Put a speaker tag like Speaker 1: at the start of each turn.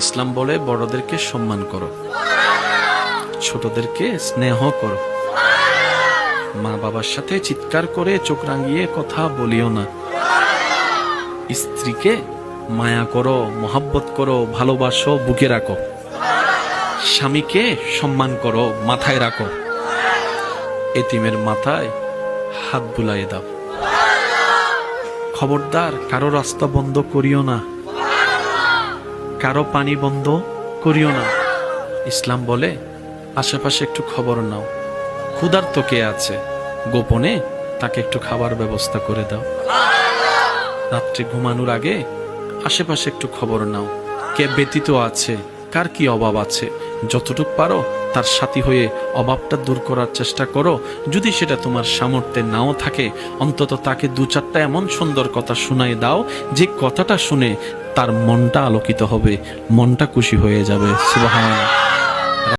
Speaker 1: ইসলাম বলে বড়দেরকে সম্মান করো, ছোটদেরকে স্নেহ করো, মা বাবার সাথে চিৎকার করে চোখ রাঙিয়ে কথা বলিও না, স্ত্রীকে মায়া করো, মহাব্বত করো, ভালোবাসো, বুকে রাখো, স্বামীকে সম্মান করো, মাথায় রাখো, এতিমের মাথায় হাত বুলাইয়ে দাও। খবরদার কারো রাস্তা বন্ধ করিও না, কারো পানি বন্ধ করিও না। ইসলাম বলে আশেপাশে একটু খবর নাও, ক্ষুধার্ত কে আছে গোপনে তাকে একটু খাবার ব্যবস্থা করে দাও। রাত্রে ঘুমানোর আগে আশেপাশে একটু খবর নাও, কে ব্যতীত আছে, কার কি অভাব আছে, যতটুক পারো তার সাথী হয়ে অভাবটা দূর করার চেষ্টা করো। যদি সেটা তোমার সামর্থ্যে নাও থাকে, অন্তত তাকে দু চারটা এমন সুন্দর কথা শুনাই দাও যে কথাটা শুনে তার মনটা আলোকিত হবে, মনটা খুশি হয়ে যাবে। সুবহানাল্লাহ।